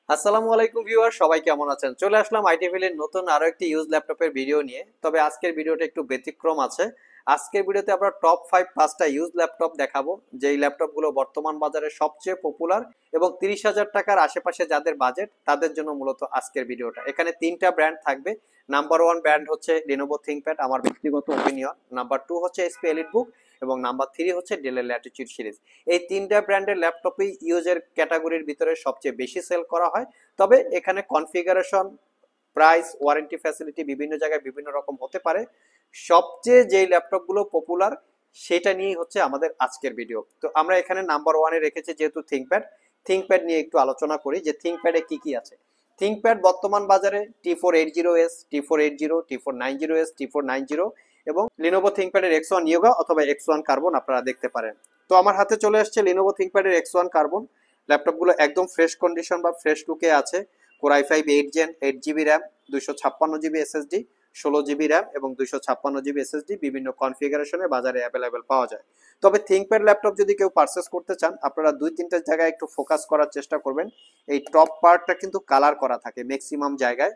আসসালামু আলাইকুম ভিউয়ার, সবাই কেমন আছেন? চলে আসলাম আইটিভিলের নতুন আরো একটি ইউজ ল্যাপটপের ভিডিও নিয়ে। তবে আজকের ভিডিওটা একটু ব্যতিক্রম আছে। আজকের ভিডিওতে আমরা টপ 5 টা ইউজ ল্যাপটপ দেখাবো, যেই ল্যাপটপগুলো বর্তমান বাজারে সবচেয়ে পপুলার এবং 30,000 টাকার আশেপাশে যাদের বাজেট তাদের জন্য মূলত আজকের ভিডিওটা। এখানে তিনটা ব্র্যান্ড থাকবে। নাম্বার 1 ব্র্যান্ড হচ্ছে Lenovo ThinkPad, আমার ব্যক্তিগত ওপিনিয়ন। নাম্বার 2 হচ্ছে HP EliteBook এবং নাম্বার 3 হচ্ছে ডেলের ল্যাটিটিউড সিরিজ। এই তিনটা ব্র্যান্ডের ল্যাপটপই ইউজের ক্যাটাগরির ভিতরে সবচেয়ে বেশি সেল করা হয়। তবে এখানে কনফিগারেশন, প্রাইস, ওয়ারেন্টি ফ্যাসিলিটি বিভিন্ন জায়গায় বিভিন্ন রকম হতে পারে। সবচেয়ে যেই ল্যাপটপগুলো পপুলার সেটা নিয়েই হচ্ছে আমাদের আজকের ভিডিও। তো আমরা এখানে নাম্বার 1-এ রেখেছি যেহেতু থিঙ্কপ্যাড নিয়ে একটু আলোচনা করি যে থিঙ্কপ্যাডে কি কি আছে। থিঙ্কপ্যাড বর্তমান বাজারে T480S, T480, T490S, T490 এবং লিনোভো থিঙ্কপ্যাডের X1 ইয়োগা অথবা X1 কার্বন আপনারা দেখতে পারেন। তো আমার হাতে চলে আসছে লিনোভো থিঙ্কপ্যাডের X1 কার্বন। ল্যাপটপগুলো একদম ফ্রেশ কন্ডিশন বা ফ্রেশ লুকে আছে। Core i5 8 gen, 8 GB RAM, 256 GB SSD, 16 GB RAM এবং 256 জিবি এসএসডি বিভিন্ন কনফিগারেশনে বাজারে অ্যাভেলেবেল পাওয়া যায়। তবে থিঙ্কপ্যাড ল্যাপটপ যদি কেউ পারচেস করতে চান, আপনারা দুই তিনটা জায়গায় একটু ফোকাস করার চেষ্টা করবেন। এই টপ পার্টটা কিন্তু কালার করা থাকে ম্যাক্সিমাম জায়গায়।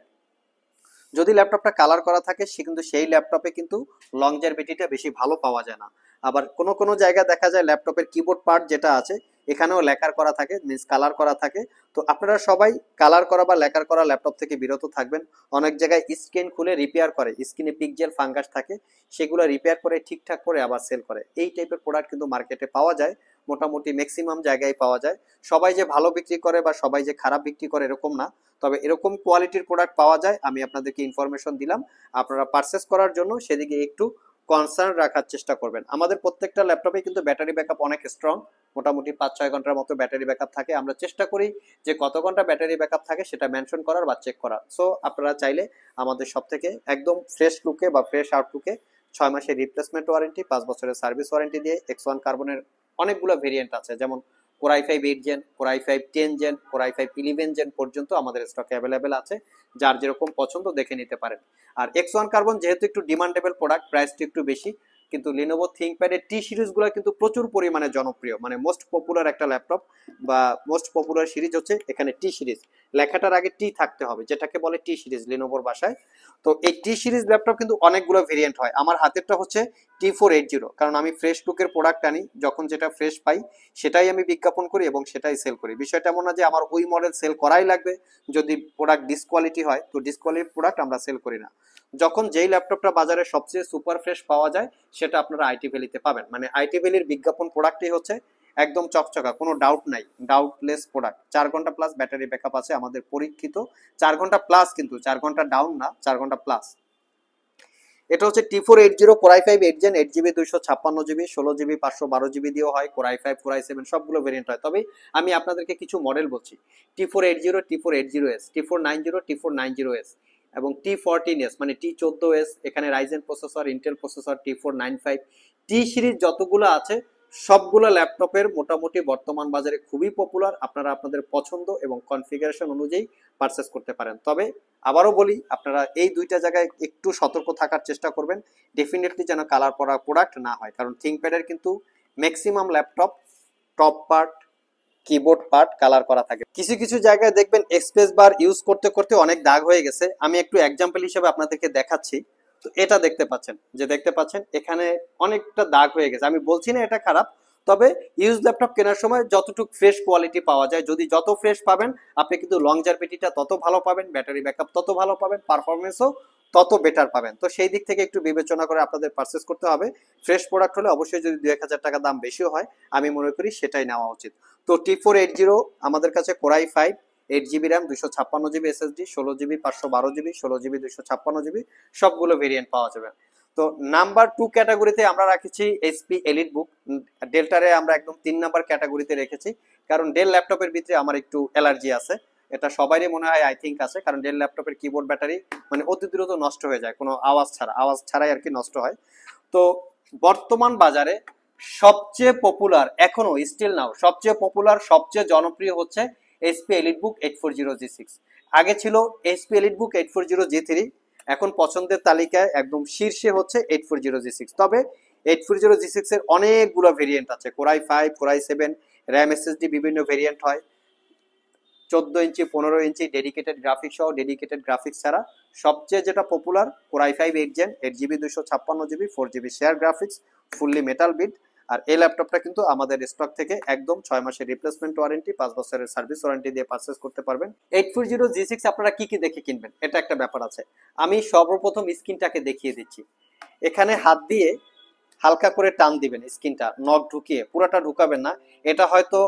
যদি ল্যাপটপটা কালার করা থাকে সে কিন্তু সেই ল্যাপটপে কিন্তু লংজারভিটিটা বেশি ভালো পাওয়া যায় না। আবার কোনো কোনো জায়গায় দেখা যায় ল্যাপটপের কিবোর্ড পার্ট যেটা আছে এখানেও লেকার করা থাকে, মিন্স কালার করা থাকে। তো আপনারা সবাই কালার করা বা লেকার করা ল্যাপটপ থেকে বিরত থাকবেন। অনেক জায়গায় স্ক্রিন খুলে রিপেয়ার করে, স্ক্রিনে পিকজেল ফাঙ্গাস থাকে, সেগুলো রিপেয়ার করে ঠিকঠাক করে আবার সেল করে। এই টাইপের প্রোডাক্ট কিন্তু মার্কেটে পাওয়া যায়, মোটামুটি ম্যাক্সিমাম জায়গায় পাওয়া যায়। সবাই যে ভালো বিক্রি করে বা সবাই যে খারাপ বিক্রি করে এরকম না, তবে এরকম কোয়ালিটির প্রোডাক্ট পাওয়া যায়। আমি আপনাদেরকে ইনফরমেশন দিলাম, আপনারা পারচেস করার জন্য সেদিকে একটু কনসার্ন রাখার চেষ্টা করবেন। আমাদের প্রত্যেকটা ল্যাপটপে কিন্তু ব্যাটারি ব্যাকআপ অনেক স্ট্রং, মোটামুটি 5-6 ঘন্টার মতো ব্যাটারি ব্যাকআপ থাকে। আমরা চেষ্টা করি যে কত ঘন্টা ব্যাটারি ব্যাকআপ থাকে সেটা মেনশন করার বা চেক করার। সো আপনারা চাইলে আমাদের সব থেকে একদম ফ্রেশ লুকে বা ফ্রেশ আউটলুকে 6 মাসের রিপ্লেসমেন্ট ওয়ারেন্টি, 5 বছরের সার্ভিস ওয়ারেন্টি দিয়ে X1 কার্বনের অনেকগুলো ভেরিয়েন্ট আছে, যেমন core i5 8 gen, core i5 10 gen, core i5 11 gen পর্যন্ত আমাদের স্টকে অ্যাভেলেবেল আছে। যার যেরকম পছন্দ দেখে নিতে পারেন। আর X1 কার্বন যেহেতু একটু ডিমান্ডেবল প্রোডাক্ট, প্রাইসটা একটু বেশি, কিন্তু লিনোভো থিঙ্কপ্যাডের টি সিরিজগুলো কিন্তু প্রচুর পরিমাণে জনপ্রিয়, মানে মোস্ট পপুলার একটা ল্যাপটপ বা মোস্ট পপুলার সিরিজ হচ্ছে এখানে টি সিরিজ। লেখাটার আগে টি থাকতে হবে, যেটাকে বলে টি সিরিজ লিনোভোর ভাষায়। তো এই টি সিরিজ ল্যাপটপ কিন্তু অনেকগুলো ভেরিয়েন্ট হয়। আমার হাতেরটা হচ্ছে T480, কারণ আমি ফ্রেশ লুকের প্রোডাক্ট আনি, যখন যেটা ফ্রেশ পাই সেটাই আমি বিজ্ঞাপন করি এবং সেটাই সেল করি। বিষয়টা এমন না যে আমার ওই মডেল সেল করাই লাগবে, যদি প্রোডাক্ট ডিসকোয়ালিটি হয় তো ডিসকোয়ালিটি প্রোডাক্ট আমরা সেল করি না। যখন যেই ল্যাপটপটা বাজারে সবচেয়ে সুপার ফ্রেশ পাওয়া যায় সেটা আপনারা আইটি ভ্যালিতে পাবেন। মানে আইটি ভ্যালির বিজ্ঞাপন প্রোডাক্টই হচ্ছে একদম চকচকা, কোনো ডাউট নাই, ডাউটলেস প্রোডাক্ট। 4 ঘন্টা প্লাস ব্যাটারি ব্যাকআপ আছে আমাদের পরীক্ষিত। 4 ঘন্টা প্লাস, কিন্তু 4 ঘন্টা ডাউন না, 4 ঘন্টা প্লাস। এটা হচ্ছে T480 core i5 8 gen, 8 GB, 256 GB, 16 GB, 512 GB দিয়েও হয়। কোর i5, কোর i7 সবগুলো ভেরিয়েন্ট হয়। তবে আমি আপনাদেরকে কিছু মডেল বলছি। T480, T480S, T490, T490S এবং T14S মানে T14S। এখানে Ryzen processor, Intel processor, T495 টি সিরিজ যতগুলো আছে সবগুলো ল্যাপটপের মোটামুটি বর্তমান বাজারে খুবই পপুলার। আপনারা আপনাদের পছন্দ এবং কনফিগারেশন অনুযায়ী পারচেস করতে পারেন। তবে আবারও বলি, আপনারা এই দুইটা জায়গায় একটু সতর্ক থাকার চেষ্টা করবেন, ডেফিনেটলি যেন কালার করা প্রোডাক্ট না হয়। কারণ থিঙ্কপ্যাডের কিন্তু maximum laptop top part, keyboard part colour করা থাকে। কিছু কিছু জায়গায় দেখবেন স্পেস বার ইউজ করতে করতে অনেক দাগ হয়ে গেছে। আমি একটু এক্সাম্পল হিসেবে আপনাদেরকে দেখাচ্ছি। তো এটা দেখতে পাচ্ছেন এখানে অনেকটা দাগ হয়ে গেছে। আমি বলছি না এটা খারাপ, তবে ইউজ ল্যাপটপ কেনার সময় যতটুকু ফ্রেশ কোয়ালিটি পাওয়া যায়, যদি যত ফ্রেশ পাবেন আপনি কিন্তু লংজারভিটিটা তত ভালো পাবেন, ব্যাটারি ব্যাকআপ তত ভালো পাবেন, পারফরমেন্সও তত বেটার পাবেন। তো সেই দিক থেকে একটু বিবেচনা করে আপনাদের পারচেস করতে হবে। ফ্রেশ প্রোডাক্ট হলে অবশ্যই, যদি 2-1 হাজার টাকা দাম বেশিও হয় আমি মনে করি সেটাই নেওয়া উচিত। তো T480 আমাদের কাছে core i5 8 GB RAM, 256 GB SSD, 16 GB, 512 GB, 16 GB, 256 GB সবগুলো ভেরিয়েন্ট পাওয়া যাবে। তো নাম্বার 2 ক্যাটাগরিতে আমরা রাখেছি HP EliteBook। ডেলটারে আমরা একদম 3 নাম্বার ক্যাটাগরিতে রেখেছি, কারণ ডেল ল্যাপটপের ভিতরে আমার একটু অ্যালার্জি আছে। এটা সবারই মনে হয় আই থিঙ্ক আছে, কারণ ডেল ল্যাপটপের কিবোর্ড ব্যাটারি মানে অতি দ্রুত নষ্ট হয়ে যায়, কোনো আওয়াজ ছাড়াই আর কি নষ্ট হয়। তো বর্তমান বাজারে সবচেয়ে পপুলার, এখনো স্টিল নাও সবচেয়ে পপুলার, সবচেয়ে জনপ্রিয় হচ্ছে HP EliteBook 840G6। আগে ছিল HP EliteBook 840G3, এখন পছন্দের তালিকায় একদম শীর্ষে হচ্ছে 840G6। তবে 840G6 এর অনেকগুলো ভেরিয়েন্ট আছে। Core i5, core i7, RAM SSD বিভিন্ন ভেরিয়েন্ট হয়। 14 ইঞ্চি, 15 ইঞ্চি ডেডিকেটেড গ্রাফিক্স সহ ডেডিকেটেড গ্রাফিক্স ছাড়া সবচেয়ে যেটা popular Core i5 8 gen 8GB 256GB 4GB shared graphics fully metal build. আর এই ল্যাপটপটা কিন্তু আমাদের স্টক থেকে একদম 6 মাসের রিপ্লেসমেন্ট ওয়ারেন্টি, 5 বছরের সার্ভিস ওয়ারেন্টি দিয়ে পারচেজ করতে পারবেন। 840G6 আপনারা কি কি দেখে কিনবেন এটা একটা ব্যাপার আছে। আমি সর্বপ্রথম স্ক্রিনটাকে দেখিয়ে দিচ্ছি। এখানে হাত দিয়ে হালকা করে টান দিবেন, স্ক্রিনটা নখ ঢুকিয়ে, পুরাটা ঢুকাবেন না। এটা হয়তো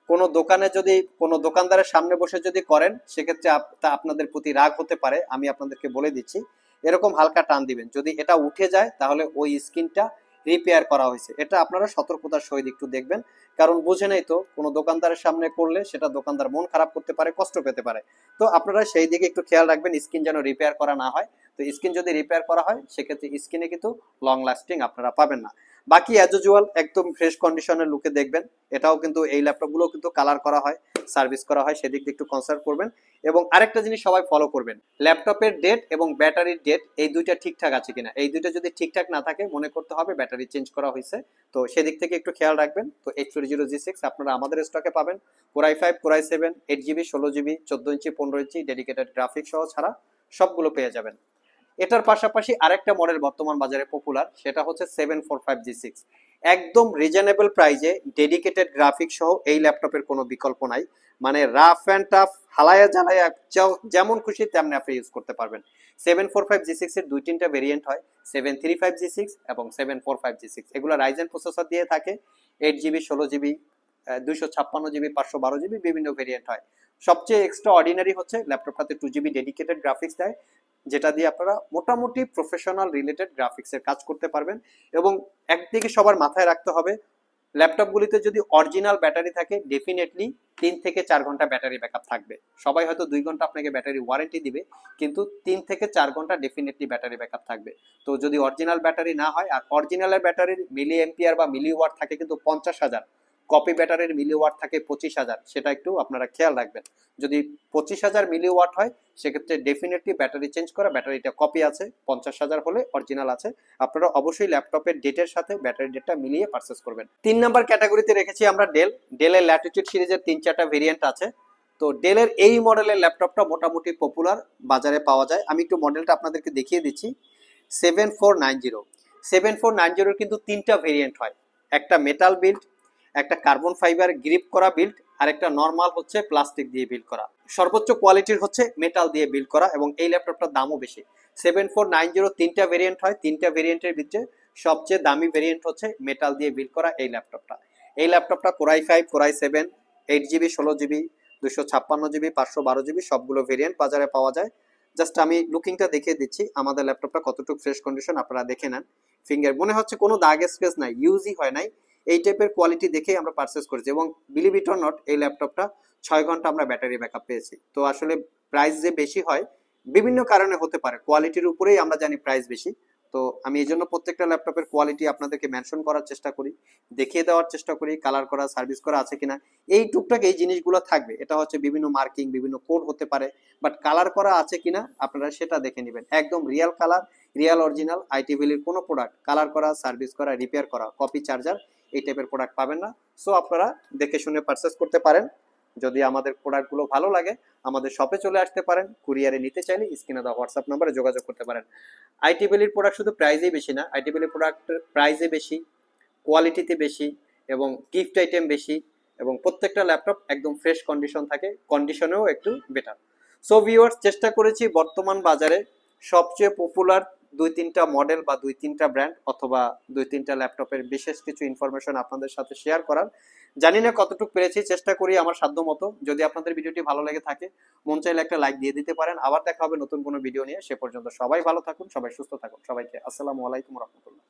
কোনো দোকানে যদি কোনো দোকানদারের সামনে বসে যদি করেন সেক্ষেত্রে আপনাদের প্রতি রাগ হতে পারে, আমি আপনাদেরকে বলে দিচ্ছি। এরকম হালকা টান দিবেন, যদি এটা উঠে যায় তাহলে ওই স্ক্রিনটা রিপেয়ার করা হয়েছে। এটা আপনারা সতর্কতার সহিত একটু দেখবেন, কারণ বুঝে নেই তো কোনো দোকানদারের সামনে করলে সেটা দোকানদার মন খারাপ করতে পারে, কষ্ট পেতে পারে। তো আপনারা সেই দিকে একটু খেয়াল রাখবেন, স্ক্রিন যেন রিপেয়ার করা না হয়। তো স্ক্রিন যদি রিপেয়ার করা হয় সেক্ষেত্রে স্ক্রিনে কিন্তু লং লাস্টিং আপনারা পাবেন না। বাকি অ্যাজ ইউজুয়াল একদম ফ্রেশ কন্ডিশনের লুকে দেখবেন। এটাও কিন্তু এই ল্যাপটপগুলো কিন্তু কালার করা হয়, সার্ভিস করা হয়, সেদিক দিয়ে একটু কনসার্ন করবেন। এবং আরেকটা জিনিস সবাই ফলো করবেন, ল্যাপটপের ডেট এবং ব্যাটারির ডেট এই দুইটা ঠিকঠাক আছে কিনা। এই দুইটা যদি ঠিকঠাক না থাকে মনে করতে হবে ব্যাটারি চেঞ্জ করা হয়েছে। তো সেদিক থেকে একটু খেয়াল রাখবেন। তো 840G6 আপনারা আমাদের স্টকে পাবেন। Core i5, Core i7, 8GB, 16GB, 14 inch, 15 inch dedicated graphics সহ ছাড়া সবগুলো পেয়ে যাবেন। এটার পাশাপাশি আরেকটা মডেল বর্তমান বাজারে পপুলার, সেটা হচ্ছে 745G6। একদম রিজনেবল প্রাইজে ডেডিকেটেড গ্রাফিক্স সহ এই ল্যাপটপের কোনো বিকল্প নাই। মানে রাফ অ্যান্ড টাফ হালায়া জ্বালায়া যেমন খুশি তেমনি আপনি ইউজ করতে পারবেন। 745G6 এর 2-3টা ভেরিয়েন্ট হয়, 735G6 এবং 745G6। এগুলো রাইজেন প্রসেসর দিয়ে থাকে। 8GB, 16GB, 256GB, 512GB বিভিন্ন ভেরিয়েন্ট হয়। সবচেয়ে এক্সট্রা অর্ডিনারি হচ্ছে ল্যাপটপটাতে 2GB ডেডিকেটেড গ্রাফিক্স দেয়, যেটা দিয়ে আপনারা মোটামুটি প্রফেশনাল রিলেটেড গ্রাফিক্সের কাজ করতে পারবেন। এবং একদিকে সবার মাথায় রাখতে হবে, ল্যাপটপগুলিতে যদি অরিজিনাল ব্যাটারি থাকে ডেফিনেটলি 3 থেকে 4 ঘন্টা ব্যাটারি ব্যাকআপ থাকবে। সবাই হয়তো 2 ঘন্টা আপনাকে ব্যাটারি ওয়ারেন্টি দিবে, কিন্তু 3 থেকে 4 ঘন্টা ডেফিনেটলি ব্যাটারি ব্যাকআপ থাকবে। তো যদি অরিজিনাল ব্যাটারি না হয়, আর অরিজিনালের ব্যাটারির মিলি এম্পিয়ার বা মিলি ওয়াট থাকে কিন্তু 50,000, কপি ব্যাটারির মিলি ওয়াট থাকে 25,000, সেটা একটু আপনারা খেয়াল রাখবেন। যদি 25,000 মিলি ওয়াট হয় সেক্ষেত্রে ডেফিনেটলি ব্যাটারি চেঞ্জ করা, ব্যাটারিটা কপি আছে, 50,000 হলে অরিজিনাল আছে। আপনারা অবশ্যই ল্যাপটপের ডেটের সাথে ব্যাটারি ডেটটা মিলিয়ে পারচেস করবেন। 3 নাম্বার ক্যাটাগরিতে রেখেছি আমরা ডেলের ল্যাটিটিউড সিরিজের 3-4টা ভেরিয়েন্ট আছে। তো ডেলের এই মডেলের ল্যাপটপটা মোটামুটি পপুলার, বাজারে পাওয়া যায়। আমি একটু মডেলটা আপনাদেরকে দেখিয়ে দিচ্ছি। 7490 কিন্তু 3টা ভেরিয়েন্ট হয়, একটা মেটাল বিল্ড, একটা কার্বন ফাইবার গ্রিপ করা বিল্ড, আর একটা নর্মাল হচ্ছে প্লাস্টিক দিয়ে বিল্ড করা। সর্বোচ্চ কোয়ালিটির হচ্ছে মেটাল দিয়ে বিল্ড করা, এবং এই ল্যাপটপটার দামও বেশি। 7490 3টা ভেরিয়েন্ট হয়, 3টা ভেরিয়েন্টের ভিতরে সবচেয়ে দামি ভেরিয়েন্ট হচ্ছে মেটাল দিয়ে বিল্ড করা এই ল্যাপটপটা। এই ল্যাপটপটা Core i5, Core i7, 8GB, 16GB, 256GB, 512GB সবগুলো ভেরিয়েন্ট বাজারে পাওয়া যায়। জাস্ট আমি লুকিংটা দেখিয়ে দিচ্ছি আমাদের ল্যাপটপটা কতটুকু ফ্রেশ কন্ডিশন, আপনারা দেখে নেন। ফিঙ্গার মনে হচ্ছে কোনো দাগ স্ক্র্যাচ নাই, ইউজই হয় নাই। এই টাইপের কোয়ালিটি দেখেই আমরা পারচেস করেছি, এবং বিলিভ ইট অর নট এই ল্যাপটপটা 6 ঘন্টা আমরা ব্যাটারি ব্যাকআপ পেয়েছি। তো আসলে প্রাইস যে বেশি হয় বিভিন্ন কারণে হতে পারে, কোয়ালিটির উপরেই আমরা জানি প্রাইস বেশি। তো আমি এই জন্য প্রত্যেকটা ল্যাপটপের কোয়ালিটি আপনাদেরকে মেনশন করার চেষ্টা করি, দেখিয়ে দেওয়ার চেষ্টা করি কালার করা, সার্ভিস করা আছে কিনা। এই টুকটাক এই জিনিসগুলো থাকবে, এটা হচ্ছে বিভিন্ন মার্কিং, বিভিন্ন কোড হতে পারে, বাট কালার করা আছে কিনা আপনারা সেটা দেখে নেবেন। একদম real colour, real original IT ভ্যালির কোনো প্রোডাক্ট কালার করা, সার্ভিস করা, রিপেয়ার করা, কপি, চার্জার এই টাইপের প্রোডাক্ট পাবেন না। সো আপনারা দেখে শুনে পারচেস করতে পারেন। যদি আমাদের প্রোডাক্টগুলো ভালো লাগে আমাদের শপে চলে আসতে পারেন, কুরিয়ারে নিতে চাইলে স্ক্রিনে দেওয়া হোয়াটসঅ্যাপ নাম্বারে যোগাযোগ করতে পারেন। আইটি ভ্যালির প্রোডাক্ট শুধু প্রাইসেই বেশি না, আইটি ভ্যালির প্রোডাক্ট প্রাইসে বেশি, কোয়ালিটিতে বেশি, এবং গিফট আইটেম বেশি, এবং প্রত্যেকটা ল্যাপটপ একদম ফ্রেশ কন্ডিশন থাকে, কন্ডিশনেও একটু বেটার। সো ভিউয়ার্স, চেষ্টা করেছি বর্তমান বাজারে সবচেয়ে পপুলার 2-3টা মডেল বা 2-3টা ব্র্যান্ড অথবা 2-3টা ল্যাপটপের বিশেষ কিছু ইনফরমেশন আপনাদের সাথে শেয়ার করার। জানি না কতটুকু পেরেছি, চেষ্টা করি আমার সাধ্য মতো। যদি আপনাদের ভিডিওটি ভালো লেগে থাকে মন চাইলে একটা লাইক দিয়ে দিতে পারেন। আবার দেখা হবে নতুন কোনো ভিডিও নিয়ে। সে পর্যন্ত সবাই ভালো থাকুন, সবাই সুস্থ থাকুন। সবাইকে আসসালামু আলাইকুম রহমতুল্লাহ।